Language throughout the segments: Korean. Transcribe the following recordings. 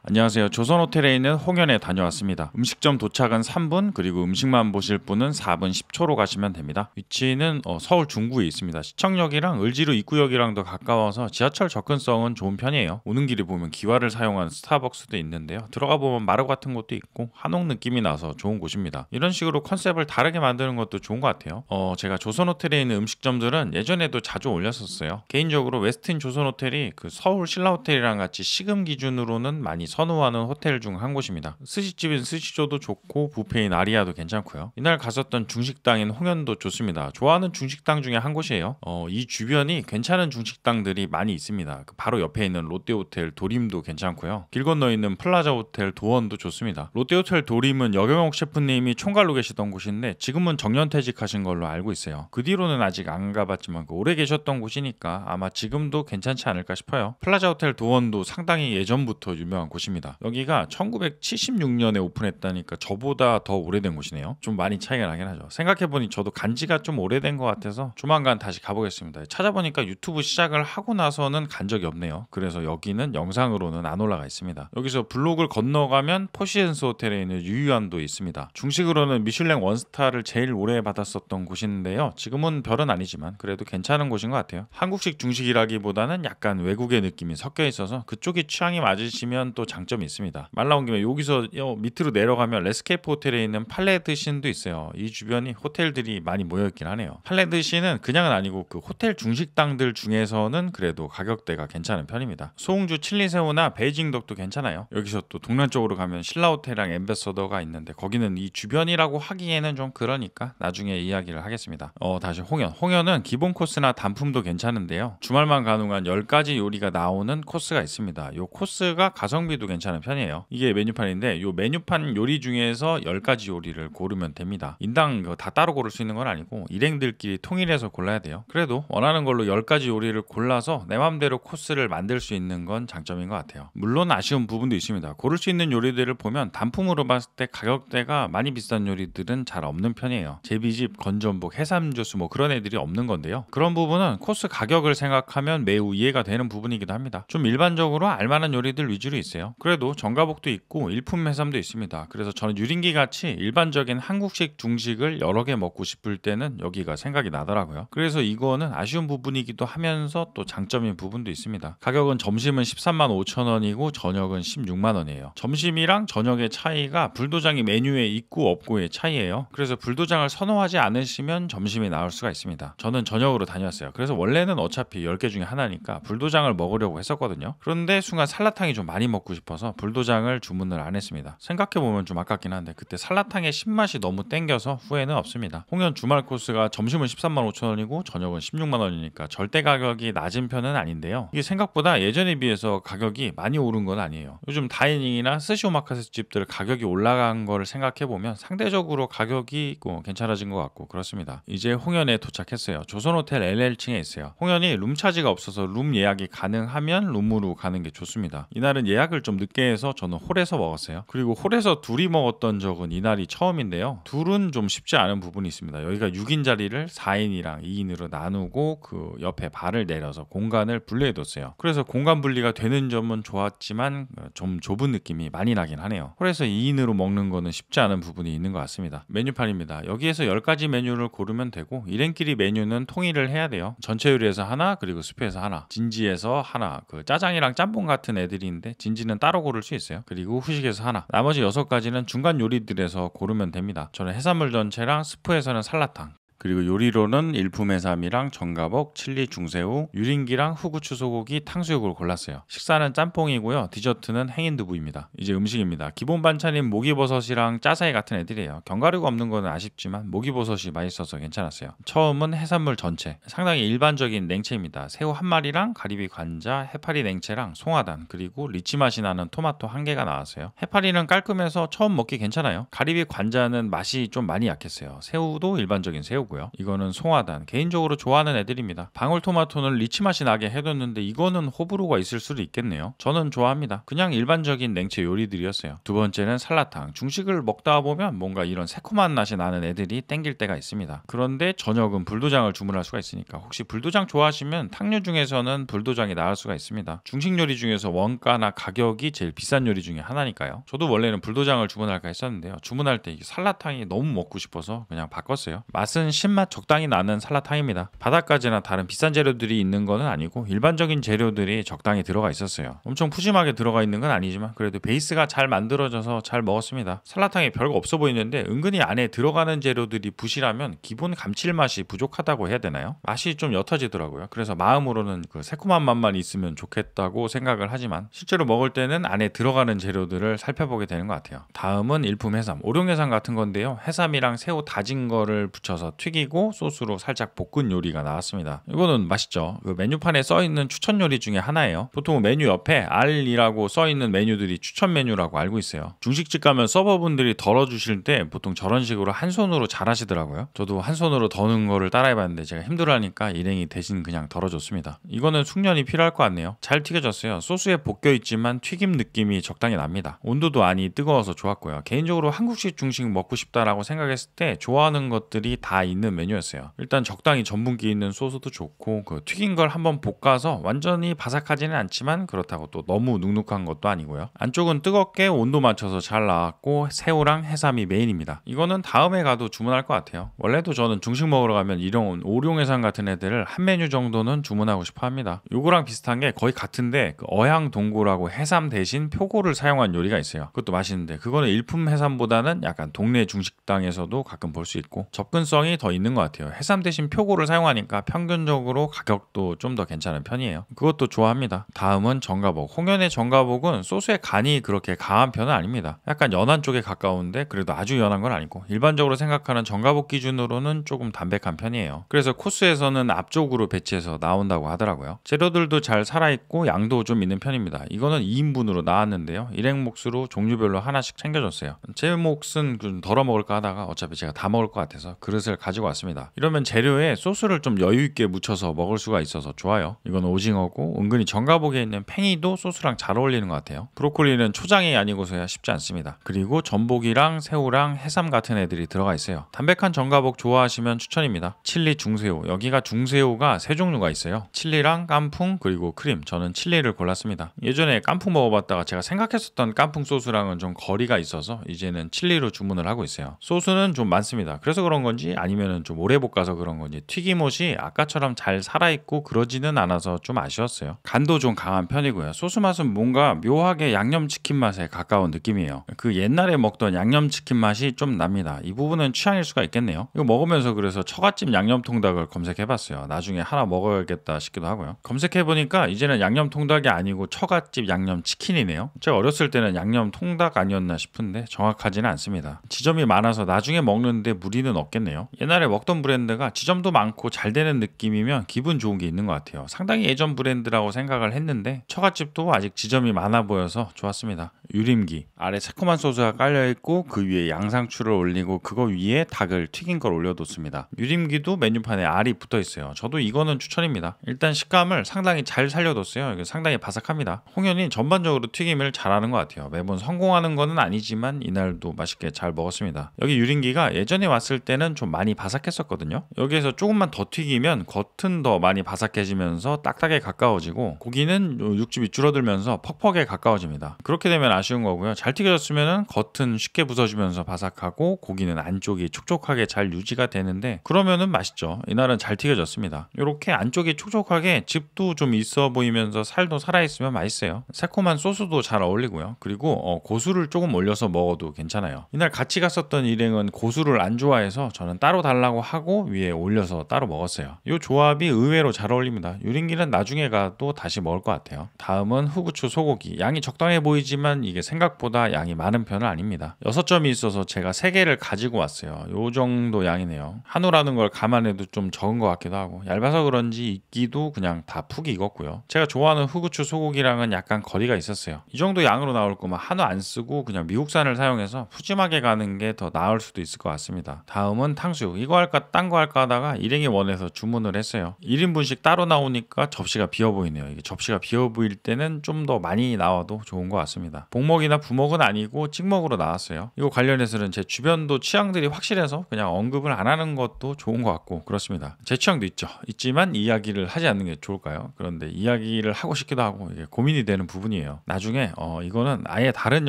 안녕하세요. 조선호텔에 있는 홍연에 다녀왔습니다. 음식점 도착은 3분, 그리고 음식만 보실 분은 4분 10초로 가시면 됩니다. 위치는 서울 중구에 있습니다. 시청역이랑 을지로 입구역이랑도 가까워서 지하철 접근성은 좋은 편이에요. 오는 길에 보면 기와를 사용한 스타벅스도 있는데요. 들어가 보면 마루 같은 곳도 있고 한옥 느낌이 나서 좋은 곳입니다. 이런 식으로 컨셉을 다르게 만드는 것도 좋은 것 같아요. 제가 조선호텔에 있는 음식점들은 예전에도 자주 올렸었어요. 개인적으로 웨스틴 조선호텔이 그 서울 신라호텔이랑 같이 시금 기준으로는 많이 선호하는 호텔 중 한 곳입니다. 스시집인 스시조도 좋고 뷔페인 아리아도 괜찮고요. 이날 갔었던 중식당인 홍연도 좋습니다. 좋아하는 중식당 중에 한 곳이에요. 이 주변이 괜찮은 중식당들이 많이 있습니다. 바로 옆에 있는 롯데호텔 도림도 괜찮고요. 길 건너 있는 플라자호텔 도원도 좋습니다. 롯데호텔 도림은 여경옥 셰프님이 총괄로 계시던 곳인데 지금은 정년퇴직하신 걸로 알고 있어요. 그 뒤로는 아직 안 가봤지만 오래 계셨던 곳이니까 아마 지금도 괜찮지 않을까 싶어요. 플라자호텔 도원도 상당히 예전부터 유명한 곳입니다. 여기가 1976년에 오픈했다니까 저보다 더 오래된 곳이네요. 좀 많이 차이가 나긴 하죠. 생각해보니 저도 간지가 좀 오래된 것 같아서 조만간 다시 가보겠습니다. 찾아보니까 유튜브 시작을 하고 나서는 간 적이 없네요. 그래서 여기는 영상으로는 안 올라가 있습니다. 여기서 블록을 건너가면 포시엔스 호텔에 있는 유유안도 있습니다. 중식으로는 미슐랭 원스타를 제일 오래 받았었던 곳인데요. 지금은 별은 아니지만 그래도 괜찮은 곳인 것 같아요. 한국식 중식이라기보다는 약간 외국의 느낌이 섞여 있어서 그쪽이 취향이 맞으시면 또 장점이 있습니다. 말 나온 김에 여기서 밑으로 내려가면 레스케이프 호텔에 있는 팔레드신도 있어요. 이 주변이 호텔들이 많이 모여있긴 하네요. 팔레드신은 그냥은 아니고 그 호텔 중식당들 중에서는 그래도 가격대가 괜찮은 편입니다. 소홍주 칠리새우나 베이징 덕도 괜찮아요. 여기서 또 동남 쪽으로 가면 신라호텔이랑 엠베서더가 있는데 거기는 이 주변이라고 하기에는 좀 그러니까 나중에 이야기를 하겠습니다. 다시 홍연은 기본 코스나 단품도 괜찮은데요. 주말만 가능한 10가지 요리가 나오는 코스가 있습니다. 이 코스가 가성비도 괜찮은 편이에요. 이게 메뉴판인데 이 메뉴판 요리 중에서 10가지 요리를 고르면 됩니다. 인당 다 따로 고를 수 있는 건 아니고 일행들끼리 통일해서 골라야 돼요. 그래도 원하는 걸로 10가지 요리를 골라서 내 맘대로 코스를 만들 수 있는 건 장점인 것 같아요. 물론 아쉬운 부분도 있습니다. 고를 수 있는 요리들을 보면 단품으로 봤을 때 가격대가 많이 비싼 요리들은 잘 없는 편이에요. 제비집, 건전복, 해삼주스 그런 애들이 없는 건데요. 그런 부분은 코스 가격을 생각하면 매우 이해가 되는 부분이기도 합니다. 좀 일반적으로 알만한 요리들 위주로 있어요. 그래도 전가복도 있고 일품 해삼도 있습니다. 그래서 저는 유린기 같이 일반적인 한국식 중식을 여러 개 먹고 싶을 때는 여기가 생각이 나더라고요. 그래서 이거는 아쉬운 부분이기도 하면서 또 장점인 부분도 있습니다. 가격은 점심은 13만 5천 원이고 저녁은 16만 원이에요. 점심이랑 저녁의 차이가 불도장이 메뉴에 있고 없고의 차이예요. 그래서 불도장을 선호하지 않으시면 점심이 나올 수가 있습니다. 저는 저녁으로 다녔어요. 그래서 원래는 어차피 10개 중에 하나니까 불도장을 먹으려고 했었거든요. 그런데 순간 살라탕이 좀 많이 먹고 싶어서 불도장을 주문을 안 했습니다. 생각해보면 좀 아깝긴 한데 그때 살라탕의 신맛이 너무 땡겨서 후회는 없습니다. 홍연 주말 코스가 점심은 13만 5천 원이고 저녁은 16만 원이니까 절대 가격이 낮은 편은 아닌데요. 이게 생각보다 예전에 비해서 가격이 많이 오른 건 아니에요. 요즘 다이닝이나 스시 오마카세 집들 가격이 올라간 거를 생각해보면 상대적으로 가격이 괜찮아진 것 같고 그렇습니다. 이제 홍연에 도착했어요. 조선호텔 LL층에 있어요. 홍연이 룸차지가 없어서 룸 예약이 가능하면 룸으로 가는 게 좋습니다. 이날은 예약을 좀 늦게 해서 저는 홀에서 먹었어요. 그리고 홀에서 둘이 먹었던 적은 이날이 처음인데요. 둘은 좀 쉽지 않은 부분이 있습니다. 여기가 6인 자리를 4인이랑 2인으로 나누고 그 옆에 발을 내려서 공간을 분리해뒀어요. 그래서 공간 분리가 되는 점은 좋았지만 좀 좁은 느낌이 많이 나긴 하네요. 홀에서 2인으로 먹는 거는 쉽지 않은 부분이 있는 것 같습니다. 메뉴판입니다. 여기에서 10가지 메뉴를 고르면 되고 일행끼리 메뉴는 통일을 해야 돼요. 전체 요리에서 하나, 그리고 스프에서 하나, 진지에서 하나, 그 짜장이랑 짬뽕 같은 애들인데 진지는 따로 고를 수 있어요. 그리고 후식에서 하나, 나머지 6가지는 중간 요리들에서 고르면 됩니다. 저는 해산물 전체랑 스프에서는 살라탕, 그리고 요리로는 일품 해삼이랑 전가복, 칠리 중새우, 유린기랑 후구추 소고기, 탕수육을 골랐어요. 식사는 짬뽕이고요. 디저트는 행인두부입니다. 이제 음식입니다. 기본 반찬인 목이버섯이랑 짜사이 같은 애들이에요. 견과류가 없는 거는 아쉽지만 목이버섯이 맛있어서 괜찮았어요. 처음은 해산물 전체, 상당히 일반적인 냉채입니다. 새우 한 마리랑 가리비 관자, 해파리 냉채랑 송화단, 그리고 리치 맛이 나는 토마토 1개가 나왔어요. 해파리는 깔끔해서 처음 먹기 괜찮아요. 가리비 관자는 맛이 좀 많이 약했어요. 새우도 일반적인 새우고요. 있고요. 이거는 송화단, 개인적으로 좋아하는 애들입니다. 방울토마토는 리치 맛이 나게 해뒀는데 이거는 호불호가 있을 수도 있겠네요. 저는 좋아합니다. 그냥 일반적인 냉채 요리들이었어요. 두 번째는 살라탕. 중식을 먹다 보면 뭔가 이런 새콤한 맛이 나는 애들이 땡길 때가 있습니다. 그런데 저녁은 불도장을 주문할 수가 있으니까 혹시 불도장 좋아하시면 탕류 중에서는 불도장이 나을 수가 있습니다. 중식 요리 중에서 원가나 가격이 제일 비싼 요리 중에 하나니까요. 저도 원래는 불도장을 주문할까 했었는데요. 주문할 때 살라탕이 너무 먹고 싶어서 그냥 바꿨어요. 맛은 신맛 적당히 나는 살라탕입니다. 바닷가지나 다른 비싼 재료들이 있는 거는 아니고 일반적인 재료들이 적당히 들어가 있었어요. 엄청 푸짐하게 들어가 있는 건 아니지만 그래도 베이스가 잘 만들어져서 잘 먹었습니다. 살라탕이 별거 없어 보이는데 은근히 안에 들어가는 재료들이 부실하면 기본 감칠맛이 부족하다고 해야 되나요? 맛이 좀 옅어지더라고요. 그래서 마음으로는 그 새콤한 맛만 있으면 좋겠다고 생각을 하지만 실제로 먹을 때는 안에 들어가는 재료들을 살펴보게 되는 것 같아요. 다음은 일품 해삼, 오룡해삼 같은 건데요. 해삼이랑 새우 다진 거를 붙여서 튀기고 소스로 살짝 볶은 요리가 나왔습니다. 이거는 맛있죠. 그 메뉴판에 써있는 추천 요리 중에 하나예요. 보통 메뉴 옆에 R이라고 써있는 메뉴들이 추천 메뉴라고 알고 있어요. 중식집 가면 서버분들이 덜어주실 때 보통 저런 식으로 한 손으로 잘 하시더라고요. 저도 한 손으로 더는 거를 따라해봤는데 제가 힘들어하니까 일행이 대신 그냥 덜어줬습니다. 이거는 숙련이 필요할 것 같네요. 잘 튀겨졌어요. 소스에 볶여있지만 튀김 느낌이 적당히 납니다. 온도도 아니 뜨거워서 좋았고요. 개인적으로 한국식 중식 먹고 싶다라고 생각했을 때 좋아하는 것들이 다 있는 메뉴였어요. 일단 적당히 전분기 있는 소스도 좋고 그 튀긴 걸 한번 볶아서 완전히 바삭하지는 않지만 그렇다고 또 너무 눅눅한 것도 아니고요. 안쪽은 뜨겁게 온도 맞춰서 잘 나왔고 새우랑 해삼이 메인입니다. 이거는 다음에 가도 주문할 것 같아요. 원래도 저는 중식 먹으러 가면 이런 오룡해삼 같은 애들을 한 메뉴 정도는 주문하고 싶어 합니다. 요거랑 비슷한 게 거의 같은데 그 어향동구라고 해삼 대신 표고를 사용한 요리가 있어요. 그것도 맛있는데 그거는 일품 해삼보다는 약간 동네 중식당에서도 가끔 볼 수 있고 접근성이 더 있는 것 같아요. 해삼 대신 표고를 사용하니까 평균적으로 가격도 좀 더 괜찮은 편이에요. 그것도 좋아합니다. 다음은 정가복. 홍현의 정가복은 소스의 간이 그렇게 강한 편은 아닙니다. 약간 연한 쪽에 가까운데 그래도 아주 연한 건 아니고 일반적으로 생각하는 정가복 기준으로는 조금 담백한 편이에요. 그래서 코스에서는 앞쪽으로 배치해서 나온다고 하더라고요. 재료들도 잘 살아있고 양도 좀 있는 편입니다. 이거는 2인분으로 나왔는데요. 일행 몫으로 종류별로 하나씩 챙겨줬어요. 제 몫은 좀 덜어 먹을까 하다가 어차피 제가 다 먹을 것 같아서 그릇을 가지고 왔습니다. 이러면 재료에 소스를 좀 여유있게 묻혀서 먹을 수가 있어서 좋아요. 이건 오징어고 은근히 정가복에 있는 팽이도 소스랑 잘 어울리는 것 같아요. 브로콜리는 초장이 아니고서야 쉽지 않습니다. 그리고 전복이랑 새우랑 해삼 같은 애들이 들어가 있어요. 담백한 정가복 좋아하시면 추천입니다. 칠리 중새우, 여기가 중새우가 세 종류가 있어요. 칠리랑 깐풍 그리고 크림. 저는 칠리를 골랐습니다. 예전에 깐풍 먹어봤다가 제가 생각했었던 깐풍 소스랑은 좀 거리가 있어서 이제는 칠리로 주문을 하고 있어요. 소스는 좀 많습니다. 그래서 그런 건지 아니면 좀 오래 볶아서 그런 건지 튀김옷이 아까처럼 잘 살아있고 그러지는 않아서 좀 아쉬웠어요. 간도 좀 강한 편이고요. 소스 맛은 뭔가 묘하게 양념치킨 맛에 가까운 느낌이에요. 그 옛날에 먹던 양념치킨 맛이 좀 납니다. 이 부분은 취향일 수가 있겠네요. 이거 먹으면서 그래서 처갓집 양념통닭을 검색해봤어요. 나중에 하나 먹어야겠다 싶기도 하고요. 검색해보니까 이제는 양념통닭이 아니고 처갓집 양념치킨이네요. 제가 어렸을 때는 양념통닭 아니었나 싶은데 정확하지는 않습니다. 지점이 많아서 나중에 먹는데 무리는 없겠네요. 옛날에 먹던 브랜드가 지점도 많고 잘 되는 느낌이면 기분 좋은 게 있는 것 같아요. 상당히 예전 브랜드라고 생각을 했는데 처갓집도 아직 지점이 많아 보여서 좋았습니다. 유림기, 아래 새콤한 소스가 깔려있고 그 위에 양상추를 올리고 그거 위에 닭을 튀긴 걸 올려뒀습니다. 유림기도 메뉴판에 알이 붙어있어요. 저도 이거는 추천입니다. 일단 식감을 상당히 잘 살려뒀어요. 이게 상당히 바삭합니다. 홍현이 전반적으로 튀김을 잘하는 것 같아요. 매번 성공하는 거는 아니지만 이날도 맛있게 잘 먹었습니다. 여기 유림기가 예전에 왔을 때는 좀 많이 바삭했었거든요. 여기에서 조금만 더 튀기면 겉은 더 많이 바삭해지면서 딱딱에 가까워지고 고기는 육즙이 줄어들면서 퍽퍽에 가까워집니다. 그렇게 되면 아쉬운 거고요. 잘 튀겨졌으면 겉은 쉽게 부서지면서 바삭하고 고기는 안쪽이 촉촉하게 잘 유지가 되는데 그러면은 맛있죠. 이날은 잘 튀겨졌습니다. 이렇게 안쪽이 촉촉하게 즙도 좀 있어 보이면서 살도 살아있으면 맛있어요. 새콤한 소스도 잘 어울리고요. 그리고 고수를 조금 올려서 먹어도 괜찮아요. 이날 같이 갔었던 일행은 고수를 안 좋아해서 저는 따로 달라고 하고 위에 올려서 따로 먹었어요. 이 조합이 의외로 잘 어울립니다. 유린기는 나중에 가도 다시 먹을 것 같아요. 다음은 후부추 소고기. 양이 적당해 보이지만 이게 생각보다 양이 많은 편은 아닙니다. 6점이 있어서 제가 3개를 가지고 왔어요. 요 정도 양이네요. 한우라는 걸 감안해도 좀 적은 것 같기도 하고, 얇아서 그런지 익기도 그냥 다 푹 익었고요. 제가 좋아하는 후구추 소고기랑은 약간 거리가 있었어요. 이 정도 양으로 나올 거면 한우 안 쓰고 그냥 미국산을 사용해서 푸짐하게 가는 게 더 나을 수도 있을 것 같습니다. 다음은 탕수육. 이거 할까 딴 거 할까 하다가 일행이 원해서 주문을 했어요. 1인분씩 따로 나오니까 접시가 비어 보이네요. 이게 접시가 비어 보일 때는 좀 더 많이 나와도 좋은 것 같습니다. 복먹이나 부먹은 아니고 찍먹으로 나왔어요. 이거 관련해서는 제 주변도 취향들이 확실해서 그냥 언급을 안 하는 것도 좋은 것 같고 그렇습니다. 제 취향도 있지만 이야기를 하지 않는 게 좋을까요? 그런데 이야기를 하고 싶기도 하고 이게 고민이 되는 부분이에요. 나중에 이거는 아예 다른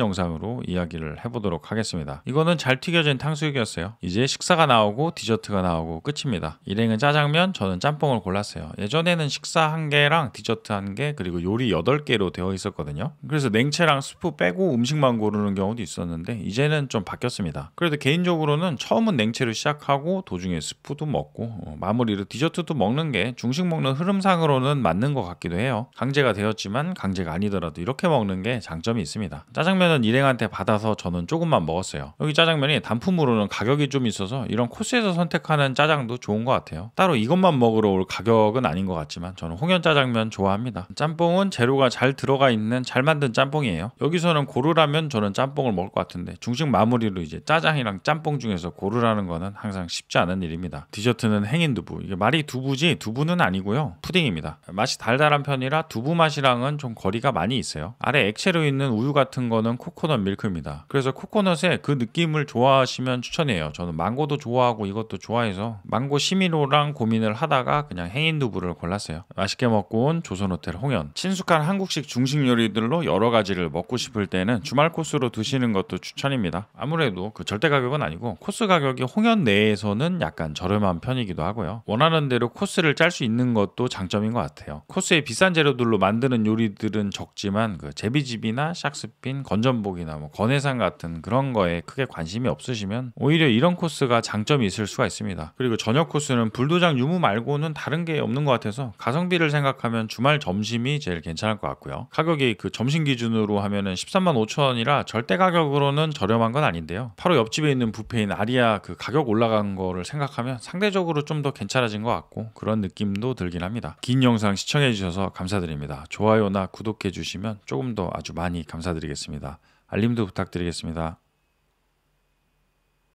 영상으로 이야기를 해보도록 하겠습니다. 이거는 잘 튀겨진 탕수육이었어요. 이제 식사가 나오고 디저트가 나오고 끝입니다. 일행은 짜장면, 저는 짬뽕을 골랐어요. 예전에는 식사 1개랑 디저트 1개 그리고 요리 8개로 되어 있었거든요. 그래서 냉채랑 스프 빼고 음식만 고르는 경우도 있었는데 이제는 좀 바뀌었습니다. 그래도 개인적으로는 처음은 냉채로 시작하고 도중에 스프도 먹고 마무리로 디저트도 먹는 게 중식 먹는 흐름상으로는 맞는 것 같기도 해요. 강제가 되었지만 강제가 아니더라도 이렇게 먹는 게 장점이 있습니다. 짜장면은 일행한테 받아서 저는 조금만 먹었어요. 여기 짜장면이 단품으로는 가격이 좀 있어서 이런 코스에서 선택하는 짜장도 좋은 것 같아요. 따로 이것만 먹으러 올 가격은 아닌 것 같지만 저는 홍현 짜장면 좋아합니다. 짬뽕은 재료가 잘 들어가 있는 잘 만든 짬뽕이에요. 여기서는 고르라면 저는 짬뽕을 먹을 것 같은데 중식 마무리로 이제 짜장이랑 짬뽕 중에서 고르라는 거는 항상 쉽지 않은 일입니다. 디저트는 행인두부. 이게 말이 두부지 두부는 아니고요. 푸딩입니다. 맛이 달달한 편이라 두부 맛이랑은 좀 거리가 많이 있어요. 아래 액체로 있는 우유 같은 거는 코코넛 밀크입니다. 그래서 코코넛의 그 느낌을 좋아하시면 추천해요. 저는 망고도 좋아하고 이것도 좋아해서 망고 시미로랑 고민을 하다가 그냥 행인두부를 골랐어요. 맛있게 먹고 온 조선호텔 홍현. 친숙한 한국식 중식 요리들로 여러 가지를 먹고 싶을 때는 주말 코스로 드시는 것도 추천입니다. 아무래도 그 절대 가격은 아니고 코스 가격이 홍현 내에서는 약간 저렴한 편이기도 하고요. 원하는 대로 코스를 짤 수 있는 것도 장점인 것 같아요. 코스에 비싼 재료들로 만드는 요리들은 적지만 그 제비집이나 샥스핀, 건전복이나 건해산 같은 그런 거에 크게 관심이 없으시면 오히려 이런 코스가 장점이 있을 수가 있습니다. 그리고 저녁 코스는 불도장 유무 말고는 다른 게 없는 것 같아서 가성비를 생각하면 주말 점심이 제일 괜찮을 것 같고요. 가격이 그 점심 기준으로 하면은 13만 5천 원이라 절대 가격으로는 저렴한 건 아닌데요. 바로 옆집에 있는 뷔페인 아리아 그 가격 올라간 거를 생각하면 상대적으로 좀 더 괜찮아진 것 같고 그런 느낌도 들긴 합니다. 긴 영상 시청해 주셔서 감사드립니다. 좋아요나 구독해 주시면 조금 더 아주 많이 감사드리겠습니다. 알림도 부탁드리겠습니다.